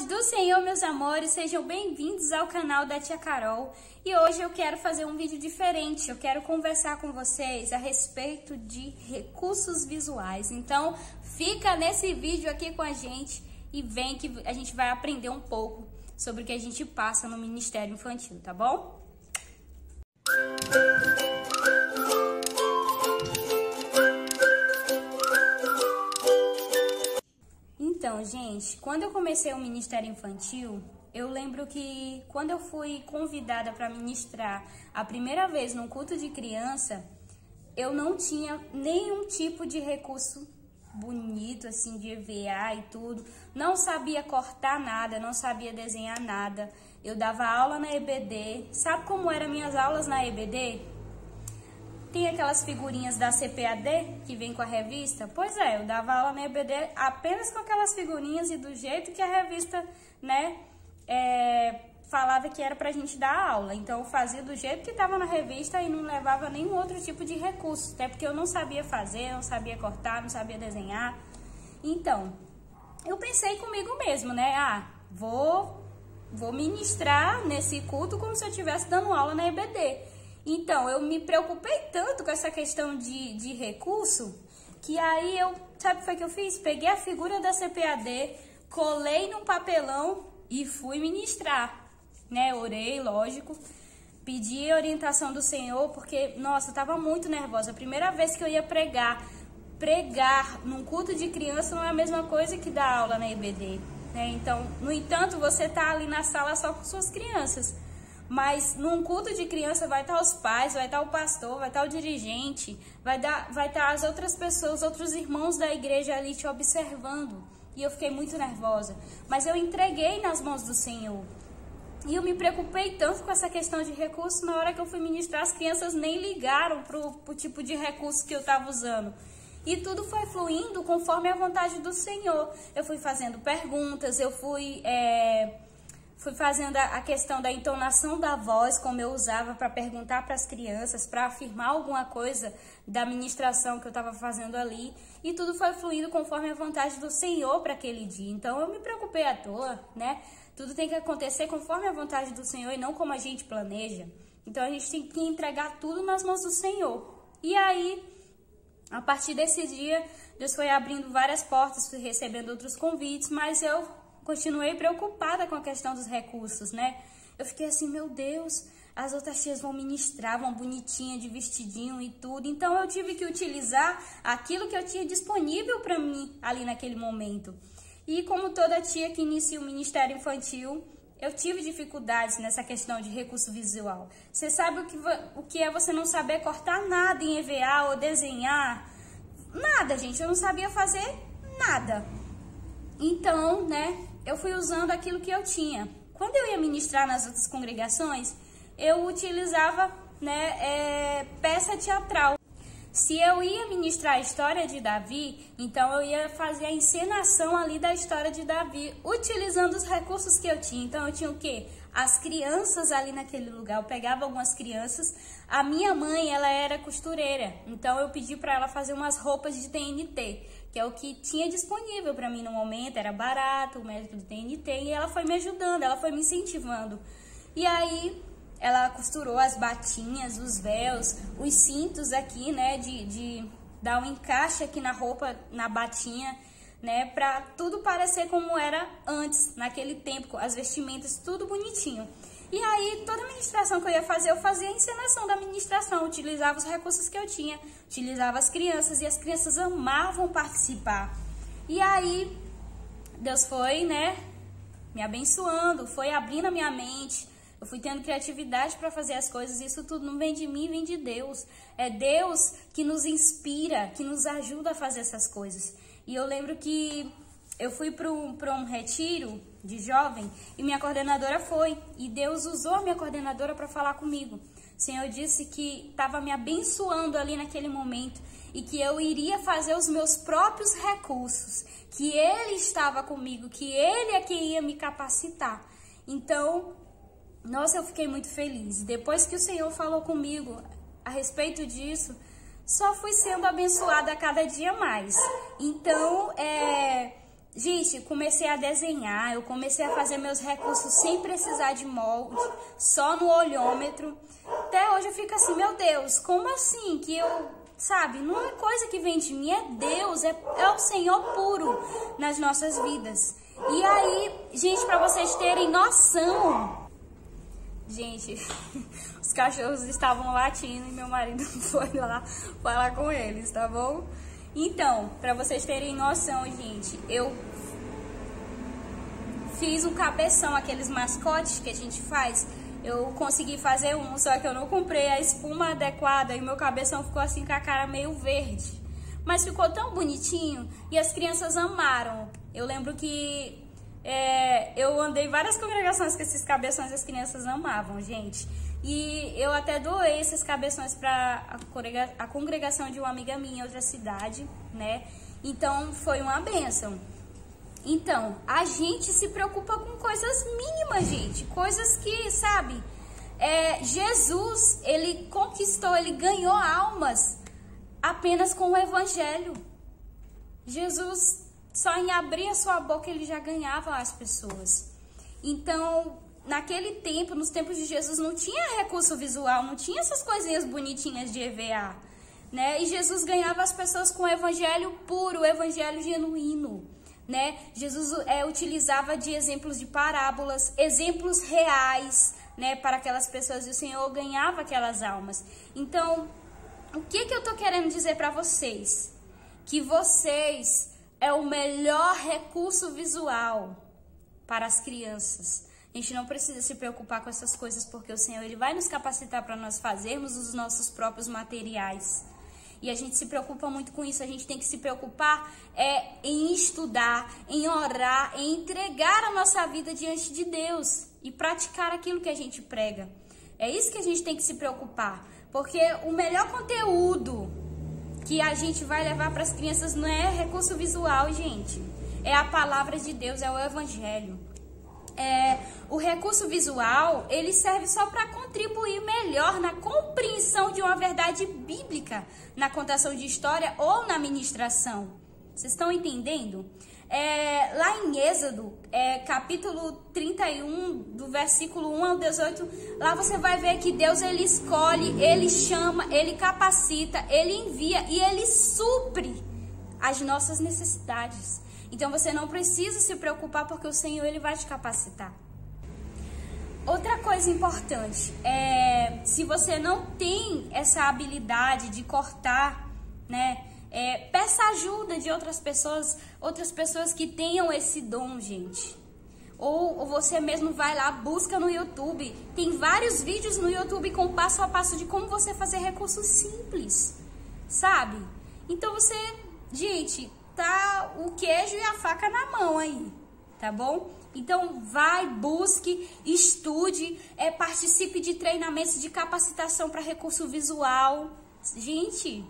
do Senhor, meus amores, sejam bem-vindos ao canal da Tia Carol. E hoje eu quero fazer um vídeo diferente, eu quero conversar com vocês a respeito de recursos visuais. Então, fica nesse vídeo aqui com a gente e vem que a gente vai aprender um pouco sobre o que a gente passa no Ministério Infantil, tá bom? Então, gente, quando eu comecei o Ministério Infantil, eu lembro que quando eu fui convidada para ministrar a primeira vez num culto de criança, eu não tinha nenhum tipo de recurso bonito, assim, de EVA e tudo. Não sabia cortar nada, não sabia desenhar nada. Eu dava aula na EBD. Sabe como eram minhas aulas na EBD? Tem aquelas figurinhas da CPAD que vem com a revista? Pois é, eu dava aula na EBD apenas com aquelas figurinhas e do jeito que a revista, né, falava que era pra gente dar aula. Então eu fazia do jeito que estava na revista e não levava nenhum outro tipo de recurso, até porque eu não sabia fazer, não sabia cortar, não sabia desenhar. Então, eu pensei comigo mesmo, né, vou ministrar nesse culto como se eu estivesse dando aula na EBD. Então, eu me preocupei tanto com essa questão de recurso, que aí sabe o que foi que eu fiz? Peguei a figura da CPAD, colei num papelão e fui ministrar, né? Orei, lógico, pedi a orientação do Senhor, porque, nossa, eu tava muito nervosa. A primeira vez que eu ia pregar num culto de criança não é a mesma coisa que dar aula na EBD, né? Então, no entanto, você tá ali na sala só com suas crianças. Mas num culto de criança vai estar os pais, vai estar o pastor, vai estar o dirigente, vai estar as outras pessoas, outros irmãos da igreja ali te observando. E eu fiquei muito nervosa. Mas eu entreguei nas mãos do Senhor. E eu me preocupei tanto com essa questão de recurso, na hora que eu fui ministrar, as crianças nem ligaram pro tipo de recurso que eu estava usando. E tudo foi fluindo conforme a vontade do Senhor. Eu fui fazendo perguntas, eu fui fazendo a questão da entonação da voz, como eu usava para perguntar para as crianças, para afirmar alguma coisa da ministração que eu estava fazendo ali. E tudo foi fluindo conforme a vontade do Senhor para aquele dia. Então, eu me preocupei à toa, né? Tudo tem que acontecer conforme a vontade do Senhor e não como a gente planeja. Então, a gente tem que entregar tudo nas mãos do Senhor. E aí, a partir desse dia, Deus foi abrindo várias portas, fui recebendo outros convites, mas eu continuei preocupada com a questão dos recursos, né? Eu fiquei assim, meu Deus, as outras tias vão ministrar, vão bonitinha, de vestidinho e tudo. Então, eu tive que utilizar aquilo que eu tinha disponível para mim ali naquele momento. E como toda tia que inicia o Ministério Infantil, eu tive dificuldades nessa questão de recurso visual. Você sabe o que é você não saber cortar nada em EVA ou desenhar? Nada, gente, eu não sabia fazer nada. Então, né, eu fui usando aquilo que eu tinha. Quando eu ia ministrar nas outras congregações, eu utilizava, né, peça teatral. Se eu ia ministrar a história de Davi, então eu ia fazer a encenação ali da história de Davi, utilizando os recursos que eu tinha. Então eu tinha o quê? As crianças ali naquele lugar. Eu pegava algumas crianças. A minha mãe, ela era costureira, então eu pedi para ela fazer umas roupas de TNT, que é o que tinha disponível para mim no momento, era barato, o método do TNT, e ela foi me ajudando, ela foi me incentivando. E aí, ela costurou as batinhas, os véus, os cintos aqui, né, de dar um encaixe aqui na roupa, na batinha, né, pra tudo parecer como era antes, naquele tempo, as vestimentas, tudo bonitinho. E aí, toda a ministração que eu ia fazer, eu fazia a encenação da ministração, utilizava os recursos que eu tinha, utilizava as crianças, e as crianças amavam participar. E aí, Deus foi, né, me abençoando, foi abrindo a minha mente, eu fui tendo criatividade para fazer as coisas. Isso tudo não vem de mim, vem de Deus. É Deus que nos inspira, que nos ajuda a fazer essas coisas. E eu lembro que eu fui para um retiro de jovem e minha coordenadora foi. E Deus usou a minha coordenadora para falar comigo. O Senhor disse que estava me abençoando ali naquele momento e que eu iria fazer os meus próprios recursos, que Ele estava comigo, que Ele é quem ia me capacitar. Então, nossa, eu fiquei muito feliz. Depois que o Senhor falou comigo a respeito disso, só fui sendo abençoada a cada dia mais. Então, gente, comecei a desenhar, eu comecei a fazer meus recursos sem precisar de molde, só no olhômetro. Até hoje eu fico assim, meu Deus, como assim que eu, sabe, não é coisa que vem de mim, é Deus, é o Senhor puro nas nossas vidas. E aí, gente, pra vocês terem noção, gente, os cachorros estavam latindo e meu marido foi lá falar com eles, tá bom? Então, pra vocês terem noção, gente, eu fiz um cabeção, aqueles mascotes que a gente faz. Eu consegui fazer um, só que eu não comprei a espuma adequada e meu cabeção ficou assim com a cara meio verde. Mas ficou tão bonitinho e as crianças amaram. Eu lembro que eu andei várias congregações com esses cabeções e as crianças amavam, gente. E eu até doei esses cabeções para a congregação de uma amiga minha em outra cidade, né? Então, foi uma bênção. Então, a gente se preocupa com coisas mínimas, gente. Coisas que, sabe, Jesus, ele conquistou, ele ganhou almas apenas com o evangelho. Jesus, só em abrir a sua boca, ele já ganhava as pessoas. Então, naquele tempo, nos tempos de Jesus, não tinha recurso visual, não tinha essas coisinhas bonitinhas de EVA, né? E Jesus ganhava as pessoas com o evangelho puro, o evangelho genuíno, né? Jesus utilizava de exemplos de parábolas, exemplos reais, né, para aquelas pessoas, e o Senhor ganhava aquelas almas. Então, o que eu tô querendo dizer para vocês? Que vocês é o melhor recurso visual para as crianças. A gente não precisa se preocupar com essas coisas, porque o Senhor, ele vai nos capacitar para nós fazermos os nossos próprios materiais. E a gente se preocupa muito com isso. A gente tem que se preocupar em estudar, em orar, em entregar a nossa vida diante de Deus e praticar aquilo que a gente prega. É isso que a gente tem que se preocupar, porque o melhor conteúdo que a gente vai levar para as crianças não é recurso visual, gente. É a palavra de Deus, é o evangelho. O recurso visual, ele serve só para contribuir melhor na compreensão de uma verdade bíblica, na contação de história ou na ministração. Vocês estão entendendo? Lá em Êxodo, capítulo 31, do versículo 1 ao 18, lá você vai ver que Deus, ele escolhe, ele chama, ele capacita, ele envia e ele supre as nossas necessidades. Então você não precisa se preocupar, porque o Senhor, ele vai te capacitar. Outra coisa importante, se você não tem essa habilidade de cortar, né, peça ajuda de outras pessoas que tenham esse dom, gente. Ou você mesmo vai lá, busca no YouTube. Tem vários vídeos no YouTube com passo a passo de como você fazer recursos simples, sabe? Então você, gente, tá o queijo e a faca na mão aí, tá bom? Então vai, busque, estude, participe de treinamentos de capacitação para recurso visual. Gente,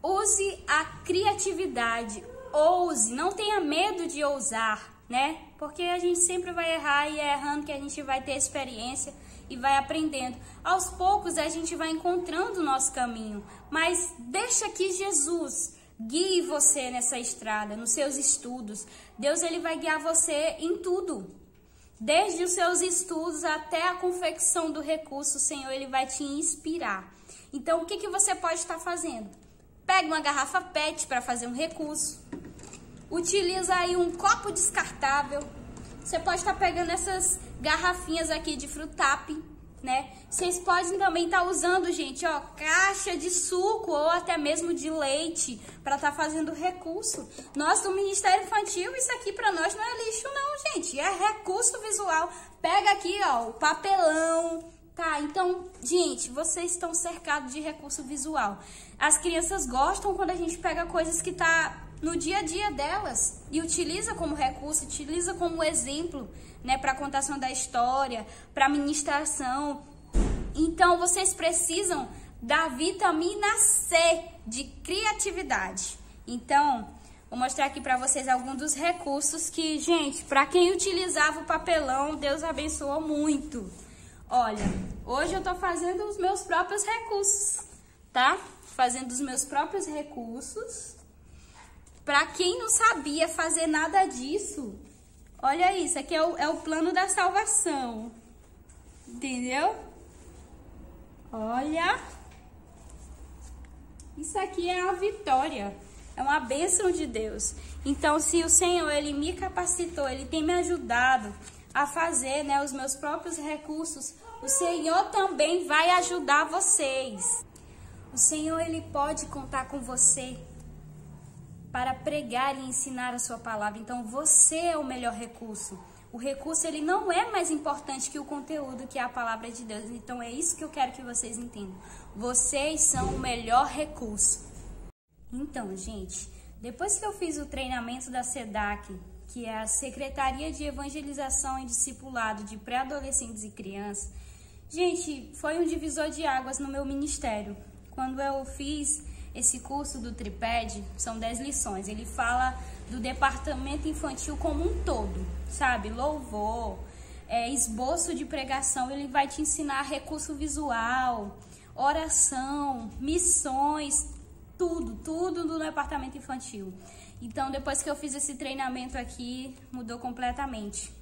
use a criatividade, ouse, não tenha medo de ousar, né? Porque a gente sempre vai errar e é errando que a gente vai ter experiência e vai aprendendo. Aos poucos a gente vai encontrando o nosso caminho, mas deixa que Jesus guie você nessa estrada, nos seus estudos. Deus, ele vai guiar você em tudo. Desde os seus estudos até a confecção do recurso, o Senhor, ele vai te inspirar. Então, o que você pode estar fazendo? Pega uma garrafa PET para fazer um recurso. Utiliza aí um copo descartável. Você pode estar pegando essas garrafinhas aqui de Frutap, né? Vocês podem também estar usando, gente, ó, caixa de suco ou até mesmo de leite para estar fazendo recurso. Nós do Ministério Infantil, isso aqui para nós não é lixo não, gente, é recurso visual. Pega aqui, ó, o papelão, tá? Então, gente, vocês estão cercados de recurso visual. As crianças gostam quando a gente pega coisas que tá no dia a dia delas e utiliza como recurso, utiliza como exemplo, né, para contação da história, para ministração. Então, vocês precisam da vitamina C de criatividade. Então, vou mostrar aqui para vocês alguns dos recursos que, gente, para quem utilizava o papelão, Deus abençoou muito. Olha, hoje eu tô fazendo os meus próprios recursos, tá? Fazendo os meus próprios recursos. Para quem não sabia fazer nada disso, olha isso, aqui é o plano da salvação. Entendeu? Olha. Isso aqui é a vitória. É uma bênção de Deus. Então, se o Senhor, Ele me capacitou, Ele tem me ajudado a fazer, né, os meus próprios recursos, o Senhor também vai ajudar vocês. O Senhor, Ele pode contar com você para pregar e ensinar a sua palavra. Então, você é o melhor recurso. O recurso, ele não é mais importante que o conteúdo, que é a palavra de Deus. Então, é isso que eu quero que vocês entendam. Vocês são o melhor recurso. Então, gente, depois que eu fiz o treinamento da SEDAC, que é a Secretaria de Evangelização e Discipulado de Pré-Adolescentes e Crianças, gente, foi um divisor de águas no meu ministério. Quando eu fiz esse curso do Triped, são 10 lições. Ele fala do departamento infantil como um todo, sabe? Louvor, esboço de pregação, ele vai te ensinar recurso visual, oração, missões, tudo do departamento infantil. Então, depois que eu fiz esse treinamento aqui, mudou completamente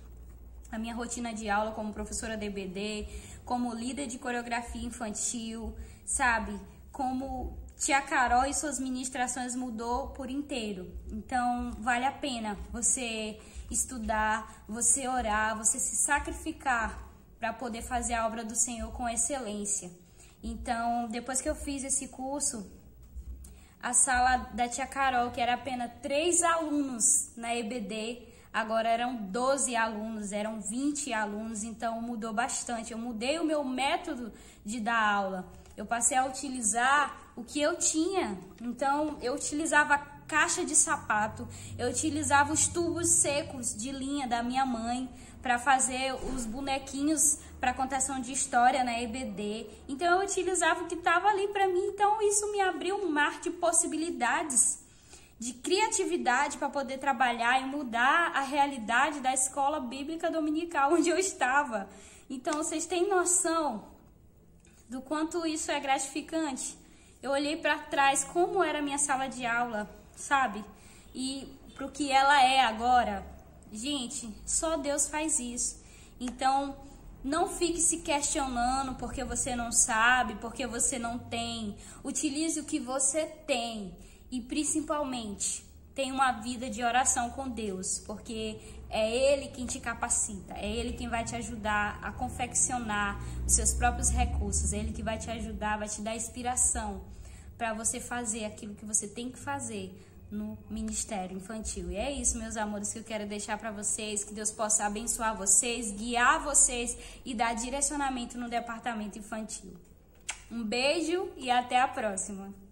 a minha rotina de aula como professora DBD, como líder de coreografia infantil, sabe? Como Tia Carol e suas ministrações mudou por inteiro. Então, vale a pena você estudar, você orar, você se sacrificar para poder fazer a obra do Senhor com excelência. Então, depois que eu fiz esse curso, a sala da Tia Carol, que era apenas 3 alunos na EBD, agora eram 12 alunos, eram 20 alunos, então mudou bastante. Eu mudei o meu método de dar aula. Eu passei a utilizar o que eu tinha. Então, eu utilizava caixa de sapato, eu utilizava os tubos secos de linha da minha mãe para fazer os bonequinhos para contação de história na EBD. Então, eu utilizava o que estava ali para mim. Então, isso me abriu um mar de possibilidades, de criatividade para poder trabalhar e mudar a realidade da escola bíblica dominical onde eu estava. Então, vocês têm noção do quanto isso é gratificante? Eu olhei para trás como era a minha sala de aula, sabe? E pro que ela é agora. Gente, só Deus faz isso. Então, não fique se questionando porque você não sabe, porque você não tem. Utilize o que você tem e, principalmente, tenha uma vida de oração com Deus, porque é Ele quem te capacita, é Ele quem vai te ajudar a confeccionar os seus próprios recursos, é Ele que vai te ajudar, vai te dar inspiração para você fazer aquilo que você tem que fazer no ministério infantil. E é isso, meus amores, que eu quero deixar para vocês, que Deus possa abençoar vocês, guiar vocês e dar direcionamento no departamento infantil. Um beijo e até a próxima!